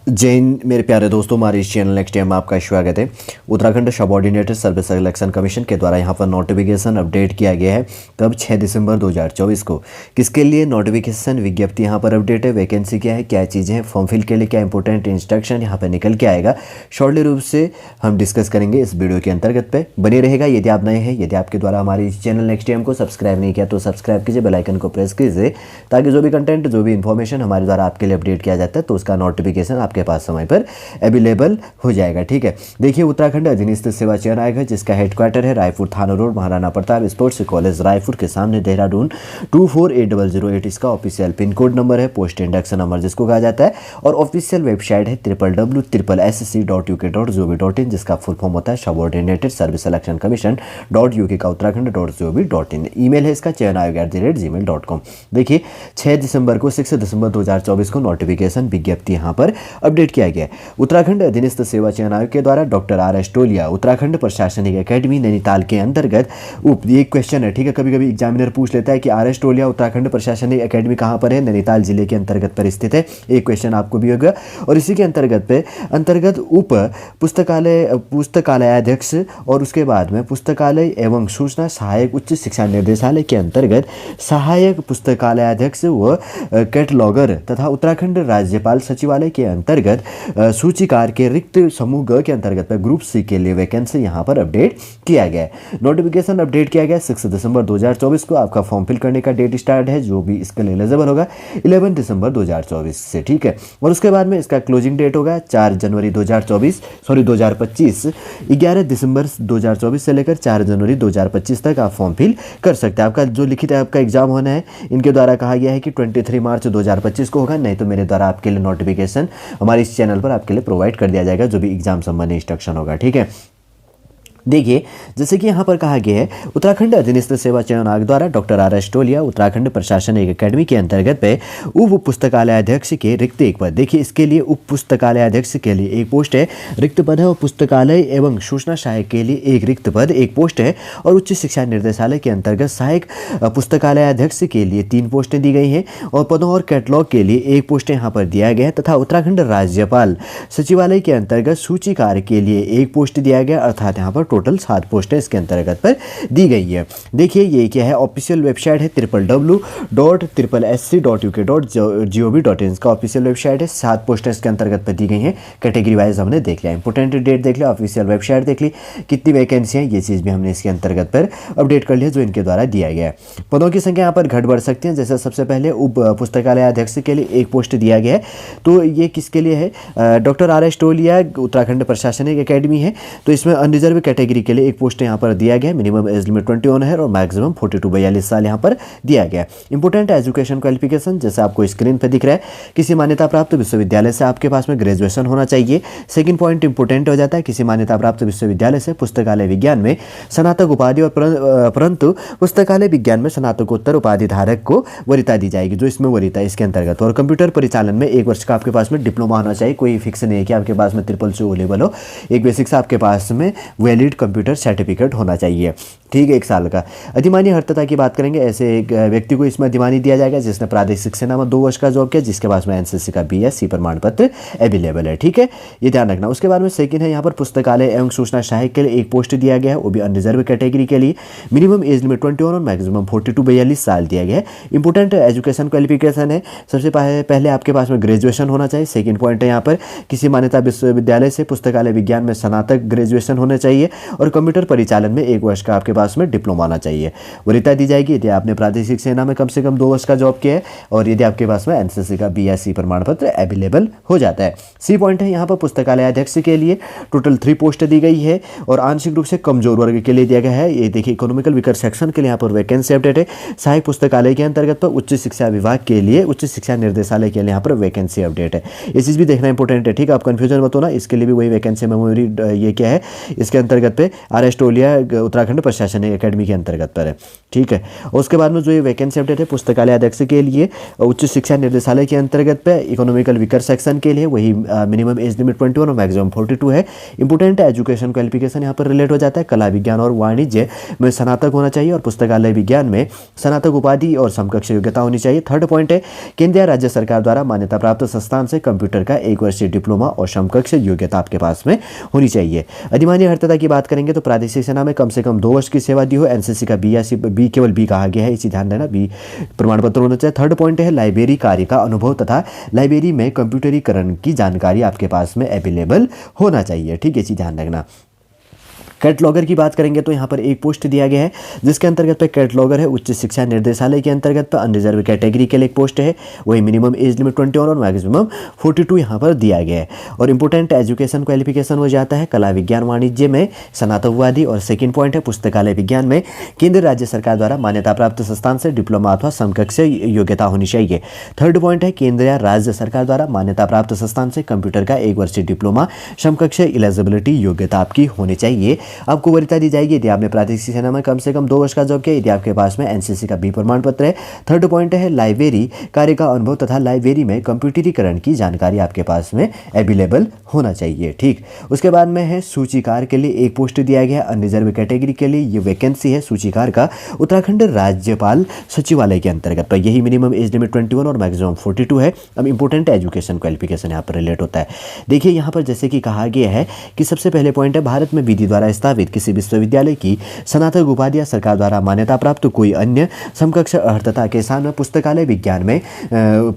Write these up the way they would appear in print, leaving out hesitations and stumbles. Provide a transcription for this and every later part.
जैन मेरे प्यारे दोस्तों, हमारे इस चैनल नेक्स्ट टाइम में आपका स्वागत है। Uttarakhand subordinated service selection commission के द्वारा यहाँ पर नोटिफिकेशन अपडेट किया गया है। कब? 6 दिसंबर 2024 को। किसके लिए नोटिफिकेशन विज्ञप्ति यहाँ पर अपडेट है, वैकेंसी क्या है, क्या चीज़ें हैं, फॉर्म फिल के लिए क्या इंपॉर्टेंट इंस्ट्रक्शन यहाँ पर निकल के आएगा, शॉर्टली रूप से हम डिस्कस करेंगे इस वीडियो के अंतर्गत पे। बने रहेगा। यदि आप नए हैं, यदि आपके द्वारा हमारे इस चैनल नेक्स्ट टाइम को सब्सक्राइब नहीं किया तो सब्सक्राइब कीजिए, बेल आइकन को प्रेस कीजिए, ताकि जो भी कंटेंट, जो भी इन्फॉर्मेशन हमारे द्वारा आपके लिए अपडेट किया जाता है तो उसका नोटिफिकेशन आपके पास समय पर अवेलेबल हो जाएगा। ठीक है, देखिए उत्तराखंड अधीनस्थ सेवा चयन आयोग है, जिसका हेडक्वार्टर है रायपुर थाना road, Maharana Pratap sports college Raipur के सामने, देहरादून 248008 इसका ऑफिशियल पिन कोड नंबर है, पोस्ट इंडक्शन नंबर जिसको कहा जाता है, और ऑफिशियल वेबसाइट है www.sc.uk.gov.in, जिसका फुल फॉर्म होता है subordinated service selection commission .uk का उत्तराखंड.gov.in। ईमेल है इसका चयनायोग@gmail.com। देखिए 6 दिसंबर 2024 को नोटिफिकेशन विज्ञप्ति यहाँ पर अपडेट किया गया है। उत्तराखंड अधीनस्थ सेवा चयन आयोग के द्वारा डॉक्टर R.S. टोलिया उत्तराखंड प्रशासनिक अकेडमी नैनीताल के अंतर्गत ये क्वेश्चन है। ठीक है, कभी कभी एग्जामिनर पूछ लेता है कि R.S. टोलिया उत्तराखंड प्रशासनिक अकेडमी कहाँ पर है, नैनीताल जिले के अंतर्गत पर स्थित है। एक क्वेश्चन आपको भी होगा। और इसी के अंतर्गत उप पुस्तकालयाध्यक्ष और उसके बाद में पुस्तकालय एवं सूचना सहायक उच्च शिक्षा निर्देशालय के अंतर्गत सहायक पुस्तकालयाध्यक्ष व कैटलॉगर तथा उत्तराखंड राज्यपाल सचिवालय के अंतर्गत सूचीकार के रिक्त समूह ग के अंतर्गत पर ग्रुप सी के लिए वैकेंसी यहाँ पर अपडेट किया गया है। नोटिफिकेशन अपडेट किया गया 6 दिसंबर 2024 को। आपका फॉर्म फिल करने का डेट स्टार्ट है, जो भी इसके लिए एलिजिबल होगा 11 दिसंबर 2024 से। ठीक है, और उसके बाद में इसका क्लोजिंग डेट होगा 4 जनवरी 2025 11 दिसंबर 2024 से लेकर 4 जनवरी 2025 तक आप फॉर्म फिल कर सकते हैं। आपका जो लिखित है आपका एग्जाम होना है, इनके द्वारा कहा गया है कि 23 मार्च 2025 को होगा, नहीं तो मेरे द्वारा आपके लिए नोटिफिकेशन हमारे इस चैनल पर आपके लिए प्रोवाइड कर दिया जाएगा, जो भी एग्जाम संबंधी इंस्ट्रक्शन होगा। ठीक है, देखिए जैसे कि यहाँ पर कहा गया है, उत्तराखंड अधीनस्थ सेवा चयन आयोग द्वारा डॉक्टर R.S. टोलिया उत्तराखंड प्रशासनिक अकेडमी के अंतर्गत पे उप पुस्तकालयाध्यक्ष के रिक्त एक पद। देखिए इसके लिए उप पुस्तकालयाध्यक्ष के लिए एक पोस्ट है, रिक्त पद है, और पुस्तकालय एवं सूचना सहायक के लिए एक रिक्त पद, एक पोस्ट है, और उच्च शिक्षा निर्देशालय के अंतर्गत सहायक पुस्तकालयाध्यक्ष के लिए 3 पोस्टें दी गई हैं, और पदों और कैटलॉग के लिए एक पोस्ट यहाँ पर दिया गया है, तथा उत्तराखंड राज्यपाल सचिवालय के अंतर्गत सूचीकार के लिए एक पोस्ट दिया गया, अर्थात यहाँ पर टोटल 7 पोस्टें इसके अंतर्गत पर दी गई है। देखिए ये क्या है, ऑफिशियल वेबसाइट है www.sc.uk.gov.in का ऑफिशियल वेबसाइट है। 7 पोस्टें इसके अंतर्गत पर दी गई हैं। कैटेगरी वाइज हमने देख लिया, इंपोर्टेंट डेट देख लिया, ऑफिशियल वेबसाइट देख ली, कितनी वैकेंसी है ये चीज़ भी हमने इसके अंतर्गत पर अपडेट कर लिया, जो इनके द्वारा दिया गया है। पदों की संख्या यहाँ पर घट बढ़ सकती है। जैसे सबसे पहले उप पुस्तकालयाध्यक्ष के लिए एक पोस्ट दिया गया है, तो ये किसके लिए है, डॉक्टर R.S. टोलिया उत्तराखंड प्रशासनिक अकेडमी है, तो इसमें अनरिजर्व कैटेगरी के लिए एक पोस्ट यहाँ पर दिया गया। मिनिमम एज लिमिट 21 है और मैक्सिमम 42 साल यहाँ पर दिया गया। इंपोर्टेंट एजुकेशन क्वालिफिकेशन जैसे आपको स्क्रीन पर दिख रहा है, किसी मान्यता प्राप्त विश्वविद्यालय से आपके पास में ग्रेजुएशन होना चाहिए। सेकंड पॉइंट इंपोर्टेंट हो जाता है, किसी मान्यता प्राप्त विश्वविद्यालय से पुस्तकालय विज्ञान में स्नातक उपाधि, और परंतु पुस्तकालय विज्ञान में स्नातकोत्तर उपाधि धारक को वरीयता दी जाएगी, जो इसमें वरीयता इसके अंतर्गत। और कंप्यूटर परिचालन में 1 वर्ष का आपके पास में डिप्लोमा होना चाहिए, कोई फिक्स नहीं है कि आपके पास में CCC ओ लेवल हो। एक बेसिक से आपके पास में वैलिड कंप्यूटर सर्टिफिकेट होना चाहिए। ठीक है, 1 साल का। अधिमानी अर्हता की बात करेंगे, ऐसे एक व्यक्ति को इसमें अधिमानी दिया जाएगा जिसने प्रादेशिक सेना में 2 वर्ष का जॉब किया, जिसके पास में NCC का BSc प्रमाण पत्र अवेलेबल है। ठीक है, ये ध्यान रखना। उसके बाद में सेकंड है, यहाँ पर पुस्तकालय एवं सूचना सहायक के लिए एक पोस्ट दिया गया है, वो भी अनरिजर्व कैटेगरी के लिए। मिनिमम एज लिमिट 21 और मैक्सिमम 42 साल दिया गया है। इंपोर्टेंट एजुकेशन क्वालिफिकेशन है, सबसे पहले आपके पास में ग्रेजुएशन होना चाहिए। सेकंड पॉइंट है यहाँ पर, किसी मान्यता विश्वविद्यालय से पुस्तकालय विज्ञान में स्नातक ग्रेजुएशन होना चाहिए, और कंप्यूटर परिचालन में 1 वर्ष का आपके पास में डिप्लोमा होना चाहिए। वरीयता दी जाएगी यदि आपने प्रादेशिक सेना में कम से कम 2 वर्ष का जॉब किया है, और यदि आपके पास में NCC का BSc प्रमाण पत्र अवेलेबल हो जाता है। सी पॉइंट है, यहाँ पर पुस्तकालयाध्यक्ष के लिए टोटल 3 पोस्ट दी गई है, और आंशिक रूप से कमजोर वर्ग के लिए दिया गया है। ये देखिए इकोनॉमिकल वीकर सेक्शन के लिए यहाँ पर वैकेंसी अपडेट है। सहायक पुस्तकालय के अंतर्गत पर उच्च शिक्षा विभाग के लिए, उच्च शिक्षा निर्देशालय के लिए यहाँ पर वैकेंसी अपडेट है। ये चीज़ भी देखना इंपॉर्टेंट है। ठीक है, आप कंफ्यूजन मत होना, इसके लिए भी वही वैकेंसी मेमोरी ये क्या है, इसके अंतर्गत अंतर्गत पे आर एस्टोलिया उत्तराखंड प्रशासनिक अकेडमी के अंतर्गत पर है, ठीक है। उसके बाद में जो ये वैकेंसी अपडेट है पुस्तकालय अध्यक्ष के लिए, उच्च शिक्षा निर्देशालय के अंतर्गत पे इकोनॉमिकल वीकर सेक्शन के लिए वही मिनिमम एज लिमिट 21 और मैक्सिमम 42 है। इंपोर्टेंट एजुकेशन क्वालिफिकेशन यहाँ पर रिलेट हो जाता है, कला विज्ञान और वाणिज्य में स्नातक होना चाहिए और पुस्तकालय विज्ञान में स्नातक उपाधि और समकक्ष योग्यता होनी चाहिए। थर्ड पॉइंट है केंद्र या राज्य सरकार द्वारा मान्यता प्राप्त संस्थान से कंप्यूटर का 1 वर्षीय डिप्लोमा और समकक्ष योग्यता आपके पास में होनी चाहिए। अधिमान्य अर्हता की बात करेंगे तो प्रादेशिक सेना में कम से कम 2 वर्ष की सेवा दी हो, एनसीसी का बी या बी केवल बी कहा गया है, इसी ध्यान देना, बी प्रमाण पत्र होना चाहिए। थर्ड पॉइंट है लाइब्रेरी कार्य का अनुभव तथा लाइब्रेरी में कंप्यूटरीकरण की जानकारी आपके पास में अवेलेबल होना चाहिए, ठीक है, इसी ध्यान रखना। कैटलॉगर की बात करेंगे तो यहाँ पर एक पोस्ट दिया गया है जिसके अंतर्गत पे कैटलॉगर है उच्च शिक्षा निर्देशालय के अंतर्गत पर अनरिजर्व कैटेगरी के लिए एक पोस्ट है, वही मिनिमम एज लिमिट 21 और मैक्सिमम 42 यहाँ पर दिया गया है। और इंपोर्टेंट एजुकेशन क्वालिफिकेशन हो जाता है कला विज्ञान वाणिज्य में स्नातकवादी। और सेकंड पॉइंट है पुस्तकालय विज्ञान में केंद्र राज्य सरकार द्वारा मान्यता प्राप्त संस्थान से डिप्लोमा अथवा समकक्ष योग्यता होनी चाहिए। थर्ड पॉइंट है केंद्र या राज्य सरकार द्वारा मान्यता प्राप्त संस्थान से कंप्यूटर का 1 वर्षीय डिप्लोमा समकक्ष एलिजिबिलिटी योग्यता आपकी होनी चाहिए। आपको वरीयता दी जाएगी यदि आपने प्रादेशिक सेना में कम से कम 2 वर्ष का जॉब किया, यदि आपके पास में एनसीसी का बी प्रमाण पत्र है। थर्ड पॉइंट है लाइब्रेरी कार्य का अनुभव तथा लाइब्रेरी में कंप्यूटरीकरण की जानकारी आपके पास में अवेलेबल होना चाहिए, ठीक। उसके बाद में है सूचीकार के लिए एक पोस्ट दिया गया है अनरिजर्व कैटेगरी के लिए, ये वैकेंसी है सूचीकार का उत्तराखंड राज्यपाल सचिवालय के अंतर्गत पर, यही मिनिमम एज लिमिट 21 और मैक्सिमम 42 है। अब इंपोर्टेंट एजुकेशन क्वालिफिकेशन यहाँ पर रिलेट होता है। देखिए यहाँ पर जैसे कि कहा गया है कि सबसे पहले पॉइंट है भारत में विधि द्वारा स्थापित किसी विश्वविद्यालय की स्नातक उपाधि या सरकार द्वारा मान्यता प्राप्त कोई अन्य समकक्ष अर्हता के साथ में पुस्तकालय विज्ञान में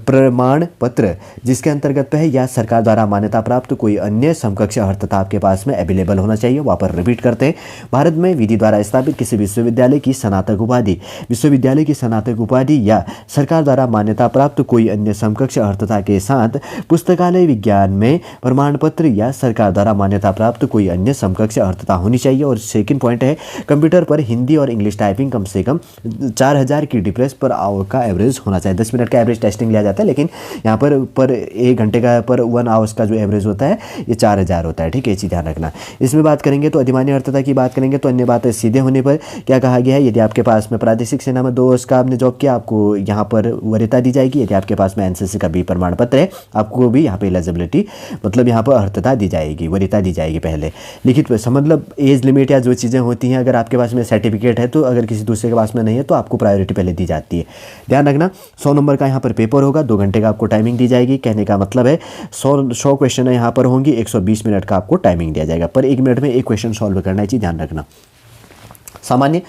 प्रमाण पत्र जिसके अंतर्गत पे है या सरकार द्वारा मान्यता प्राप्त कोई अन्य समकक्ष अर्हता आपके पास में अवेलेबल होना चाहिए। वहाँ पर रिपीट करते हैं, भारत में विधि द्वारा स्थापित किसी विश्वविद्यालय की स्नातक उपाधि, विश्वविद्यालय की स्नातक उपाधि या सरकार द्वारा मान्यता प्राप्त कोई अन्य समकक्ष अर्हता के साथ पुस्तकालय विज्ञान में प्रमाण पत्र या सरकार द्वारा मान्यता प्राप्त कोई अन्य समकक्ष अर्हता होनी चाहिए। और सेकंड पॉइंट है कंप्यूटर पर हिंदी और इंग्लिश टाइपिंग कम से कम 4000 की डिप्रेस पर आवर का एवरेज होना चाहिए। 10 मिनट का एवरेज टेस्टिंग लिया जाता है, लेकिन यहाँ पर 1 घंटे का पर 1 आवर्स का जो एवरेज होता है ये 4000 होता है, ठीक है, इसी ध्यान रखना। इसमें बात करेंगे तो अधिमान्य अर्हता की बात करेंगे तो अन्य बात है सीधे होने पर क्या कहा गया है, यदि आपके पास में प्रादेशिक सेना में 2 वर्ष का आपने जॉब किया आपको यहाँ पर वरीयता दी जाएगी। यदि आपके पास में एनसीसी का बी प्रमाण पत्र है आपको भी यहाँ पे एलिजिबिलिटी मतलब यहाँ पर अर्हता दी जाएगी, वरीयता दी जाएगी पहले लिखित पर, मतलब एज लिमिट या जो चीज़ें होती हैं अगर आपके पास में सर्टिफिकेट है तो अगर किसी दूसरे के पास में नहीं है तो आपको प्रायोरिटी पहले दी जाती है। ध्यान रखना 100 नंबर का यहाँ पर पेपर होगा, 2 घंटे का आपको टाइमिंग दी जाएगी। कहने का मतलब है 100 क्वेश्चन यहाँ पर होंगी, 120 मिनट का आपको टाइमिंग दिया जाएगा, पर 1 मिनट में एक क्वेश्चन सॉल्व करना है, ध्यान रखना। सामान्य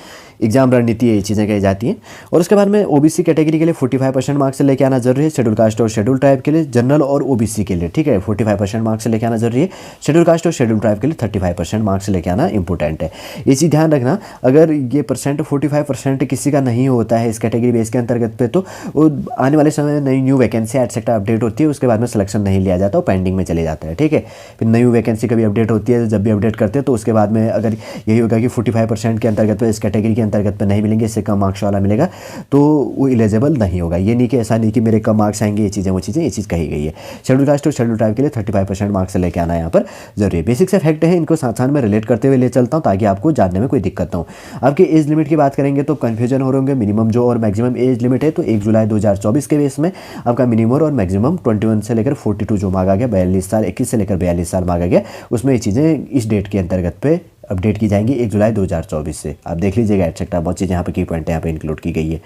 एग्जाम रणनीति ये चीज़ें कही जाती हैं। और उसके बाद में ओबीसी कैटेगरी के लिए 45% मार्क्स से लेके आना जरूरी है, शेड्यूल कास्ट और शेड्यूल ट्राइब के लिए, जनरल और ओबीसी के लिए, ठीक है, 45% मार्क्स से लेके आना जरूरी है। शेड्यूल कास्ट और शेड्यूल ट्राइब के लिए 35% मार्क्स से लेके आना इंपॉर्टेंट है। ये चीज़ ध्यान रखना, अगर ये परसेंट 45% किसी का नहीं होता है इस कैटेगरी बेस के अंतर्गत पे तो वो आने वाले समय में नई न्यू वैकेंसी एटसेट्रा अपडेट होती है, उसके बाद में सिलेक्शन नहीं लिया जाता, वो पेंडिंग में चले जाता है, ठीक है। फिर नई वैकेंसी कभी अपडेट होती है, जब भी अपडेट करते हैं तो उसके बाद में अगर यही होगा कि 45% के अंतर्गत पे इस कैटेगरी के अंतर्गत पे नहीं मिलेंगे, इससे कम मार्क्स वाला मिलेगा तो वो एलिजिबल नहीं होगा। ये नहीं कि ऐसा नहीं कि मेरे कम मार्क्स आएंगे, ये चीज़ें वो चीज़ें, ये चीज़ कही गई है। शेड्यूल कास्ट और शेड्यूल ट्राइब के लिए 35% मार्क्स से लेके आना यहाँ पर जरूरी है। बेसिक से फैक्ट है, इनको साथ साथ में रिलेट करते हुए ले चलता हूँ ताकि आपको जानने में कोई दिक्कत ना हो। आपके एज लिमिट की बात करेंगे तो कन्फ्यूजन हो रहे होंगे, मिनिमम जो और मैक्सिमम एज लिमिट है तो 1 जुलाई 2024 के बेस में आपका मिनिमम और मैक्सिमम 21 से लेकर 42 जो मांगा गया, 42 साल 21 से लेकर 42 साल मांगा गया, उसमें ये चीज़ें इस डेट के अंतर्गत पे अपडेट की जाएंगी 1 जुलाई 2024 से। आप देख लीजिएगा एटसेट्रा, बहुत चीज़ यहाँ पे की पॉइंट यहाँ पे इंक्लूड की गई है।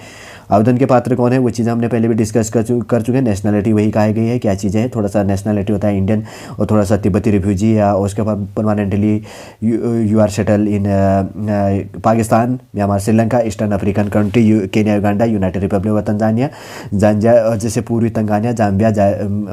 आवेदन के पात्र कौन है वो चीज़ हमने पहले भी डिस्कस कर चुके हैं। नेशनलिटी वही कही गई है, क्या चीज़ें हैं, थोड़ा सा नेशनलिटी होता है इंडियन और थोड़ा सा तिब्बती रिफ्यूजी या उसके बाद permanently you are settle in Pakistan, Myanmar, Sri Lanka, eastern African country, Kenya, Uganda, United Republic of Tanzania, जांजिया जैसे पूर्वी तंजानिया, जाम्बिया,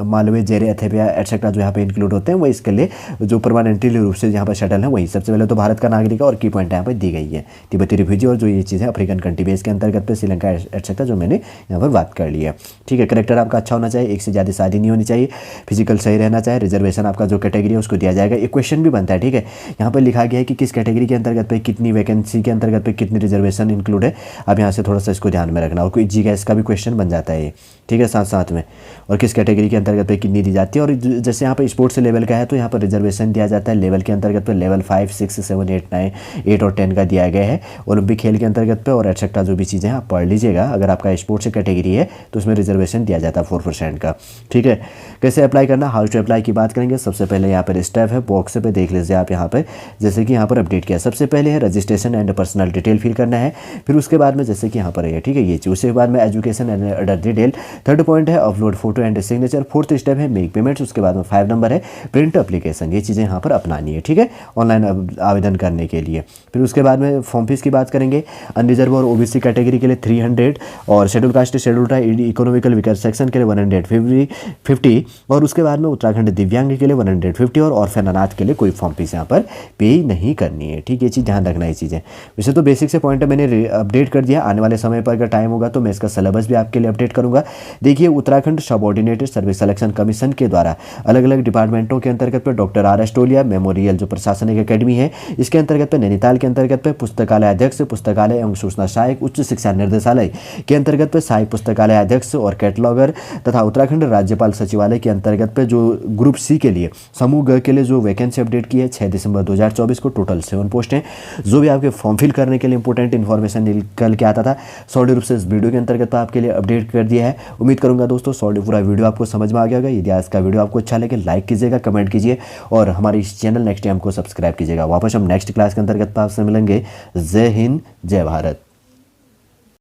मालवे, जेरे, एथियोपिया एटसेट्रा जो यहाँ पे इंक्लूड होते हैं वो इसके लिए जो परमानेंटली रूप से यहाँ पर सेटल है वही। सबसे पहले तो भारत का नागरिक है और की पॉइंट यहाँ पर दी गई है, तिब्बती रिफ्यूजी और जो ये चीज़ है अफ्रीकन कंट्री बेस के अंतर्गत पे श्रीलंका एटसेट्रा जो मैंने यहाँ पर बात कर लिया, ठीक है। करेक्टर आपका अच्छा होना चाहिए, 1 से ज़्यादा शादी नहीं होनी चाहिए, फिजिकल सही रहना चाहिए, रिजर्वेशन आपका जो कैटेगरी है उसको दिया जाएगा। एक क्वेश्चन भी बनता है, ठीक है, यहाँ पर लिखा गया है कि किस कैटेगरी के अंतर्गत पे कितनी वैकेंसी के अंतर्गत पे कितनी रिजर्वेशन इंक्लूड है। आप यहाँ से थोड़ा सा इसको ध्यान में रखना, और कोई जीएस का भी क्वेश्चन बन जाता है, ठीक है, साथ साथ में, और किस कैटेगरी के अंतर्गत पे कितनी दी जाती है। और जैसे यहाँ पर स्पोर्ट्स लेवल का है तो यहाँ पर रिजर्वेशन दिया जाता है लेवल के अंतर्गत पे, लेवल 5, 6, 7, 8, 9, 8 और 10 का दिया गया है ओलंपिक खेल के अंतर्गत पे, और एक्सेट्रा जो भी चीज़ें हैं आप पढ़ लीजिएगा। अगर आपका स्पोर्ट्स से कैटेगरी है तो उसमें रिजर्वेशन दिया जाता है 4% का, ठीक है। कैसे अप्लाई करना, हाउ टू अप्लाई की बात करेंगे। सबसे पहले यहाँ पर स्टेप है, बॉक्स पे देख लीजिए आप यहाँ पर, जैसे कि यहाँ पर अपडेट किया। सबसे पहले है registration and personal detail fill करना है, फिर उसके बाद में जैसे कि यहाँ पर है, ठीक है, ये चीज़। उसके बाद में education and other detail. Third point है upload photo and signature. Fourth step है मेक पेमेंट्स। उसके बाद में 5 नंबर है प्रिंट एप्लीकेशन। ये चीज़ें यहाँ पर अपनानी है, ठीक है, ऑनलाइन आवेदन करने के लिए। फिर उसके बाद में फॉर्म फीस की बात करेंगे। अनरिजर्व और ओबीसी कैटेगरी के लिए 300, और schedule caste schedule tribe economical weaker section के लिए 150, और उसके बाद में उत्तराखंड दिव्यांग के लिए 150, और ऑर्फन अनाथ के लिए कोई फॉर्म फीस यहाँ पर पे नहीं करनी है, ठीक है। ये चीज़ ध्यान रखना है चीज़ें। वैसे तो बेसिक से पॉइंट मैंने अपडेट कर दिया, आने वाले समय पर अगर टाइम होगा तो मैं इसका सिलेबस भी आपके लिए अपडेट करूंगा। देखिए, Uttarakhand subordinated service selection commission के द्वारा अलग अलग डिपार्टमेंटों के अंतर्गत पे डॉक्टर RS टोलिया मेमोरियल जो प्रशासनिक अकेडमी है, इसके अंतर्गत पे नैनीताल के अंतर्गत पे पुस्तकालय अध्यक्ष, पुस्तकालय एवं सूचना सहायक, उच्च शिक्षा निर्देशालय के अंतर्गत पे सहायक पुस्तकालय अध्यक्ष और कैटलॉगर, तथा उत्तराखंड राज्यपाल सचिवालय के अंतर्गत पे जो ग्रुप C के लिए समूह ग के लिए जो वैकेंसी अपडेट की है 6 दिसंबर 2024 को, टोटल 7 पोस्ट हैं। जो भी आपके फॉर्म फिल करने के लिए इंपॉर्टेंट इन्फॉर्मेशन निकल के आता था, सॉलिड रूप से इस वीडियो के अंतर्गत आपके लिए अपडेट कर दिया है। उम्मीद करूंगा दोस्तों सॉलिड पूरा वीडियो आपको समझ में आ गया होगा। यदि आज का वीडियो आपको अच्छा लगे लाइक कीजिएगा, कमेंट कीजिए, और हमारे इस चैनल नेक्स्ट टाइम को सब्सक्राइब कीजिएगा। वापस हम नेक्स्ट क्लास के अंतर्गत आपसे मिलेंगे। जय हिंद, जय भारत।